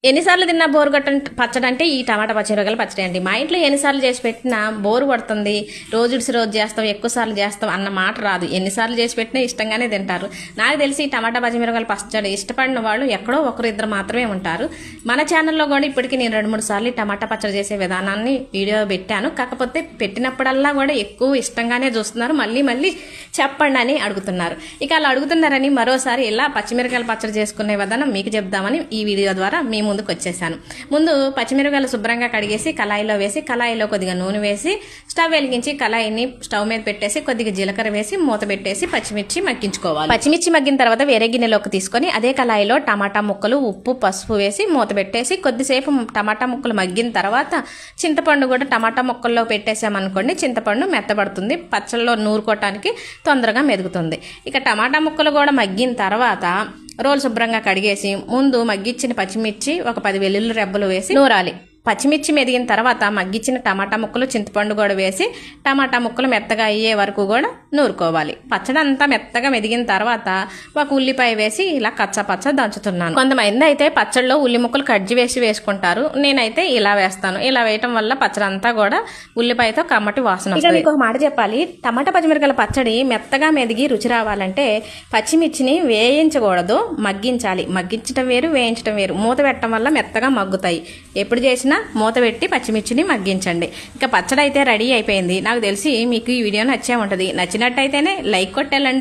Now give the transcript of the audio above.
ఎన్నిసార్లు తిన్నా బోరు కొట్ట పచ్చడి అంటే ఈ టమాటా పచ్చిమిరపకాయల పచ్చడి అండి. మా ఇంట్లో ఎన్నిసార్లు చేసి పెట్టినా బోరు కొడుతుంది, రోజు చేస్తాం, ఎక్కువ సార్లు చేస్తాం అన్న మాట రాదు. ఎన్నిసార్లు చేసి పెట్టినా ఇష్టంగానే తింటారు. నాకు తెలిసి ఈ టమాటా పచ్చిమిరపకాయల పచ్చడి ఇష్టపడిన వాళ్ళు ఎక్కడో ఒకరు ఇద్దరు మాత్రమే ఉంటారు. మన ఛానల్లో కూడా ఇప్పటికీ నేను 2-3 సార్లు టమాటా పచ్చడి చేసే విధానాన్ని వీడియో పెట్టాను. కాకపోతే పెట్టినప్పుడల్లా కూడా ఎక్కువ ఇష్టంగానే చూస్తున్నారు, మళ్ళీ మళ్ళీ చెప్పండి అని అడుగుతున్నారు. ఇక అలా అడుగుతున్నారని మరోసారి ఇలా పచ్చిమిరపకాయల పచ్చడి చేసుకునే విధానం మీకు చెప్దామని ఈ వీడియో ద్వారా మేము ముందుకు వచ్చేసాను. ముందు పచ్చిమిరపకాయలు శుభ్రంగా కడిగేసి కళాయిలో వేసి, కళాయిలో కొద్దిగా నూనె వేసి, స్టవ్ వెలిగించి కళాయిని స్టవ్ మీద పెట్టేసి కొద్దిగా జీలకర్ర వేసి మూత పెట్టేసి పచ్చిమిర్చి మగ్గించుకోవాలి. పచ్చిమిర్చి మగ్గిన తర్వాత వేరే గిన్నెలోకి తీసుకొని అదే కళాయిలో టమాటా ముక్కలు, ఉప్పు, పసుపు వేసి మూత పెట్టేసి కొద్దిసేపు టమాటా ముక్కలు మగ్గిన తర్వాత చింతపండు కూడా టమాటా ముక్కల్లో పెట్టేసామనుకోండి, చింతపండు మెత్తబడుతుంది, పచ్చళ్ళలో నూరుకోవటానికి తొందరగా మెదుగుతుంది. ఇక టమాటా ముక్కలు కూడా మగ్గిన తర్వాత రోలు శుభ్రంగా కడిగేసి ముందు మగ్గిచ్చిన పచ్చిమిర్చి, ఒక 10 వెల్లుల్లి రెబ్బలు వేసి నూరాలి. పచ్చిమిర్చి మెదిగిన తర్వాత మగ్గిచ్చిన టమాటా ముక్కలు, చింతపండు కూడా వేసి టమాటా ముక్కలు మెత్తగా అయ్యే వరకు కూడా నూరుకోవాలి. పచ్చడి అంతా మెత్తగా మెదిగిన తర్వాత ఒక ఉల్లిపాయ వేసి ఇలా కచ్చపచ్చ దంచుతున్నాను. కొంతమంది అయితే పచ్చడిలో ఉల్లి ముక్కలు కజ్జి వేసి వేసుకుంటారు, నేనైతే ఇలా వేస్తాను. ఇలా వేయటం వల్ల పచ్చడి అంతా కూడా ఉల్లిపాయతో కమ్మటి వాసన వస్తుంది. మీకు ఒక మాట చెప్పాలి, టమాటా పచ్చిమిరపకాయల పచ్చడి మెత్తగా మెదిగి రుచి రావాలంటే పచ్చిమిర్చిని వేయించకూడదు, మగ్గించాలి. మగ్గించడం వేరు, వేయించడం వేరు. మూత పెట్టడం వల్ల మెత్తగా మగ్గుతాయి. ఎప్పుడు చేసిన మూత పెట్టి పచ్చిమిర్చిని మగ్గించండి. ఇక పచ్చడి అయితే రెడీ అయిపోయింది. నాకు తెలిసి మీకు ఈ వీడియో నచ్చే ఉంటుంది. నచ్చినట్టయితేనే లైక్ కొట్టేళ్ళండి.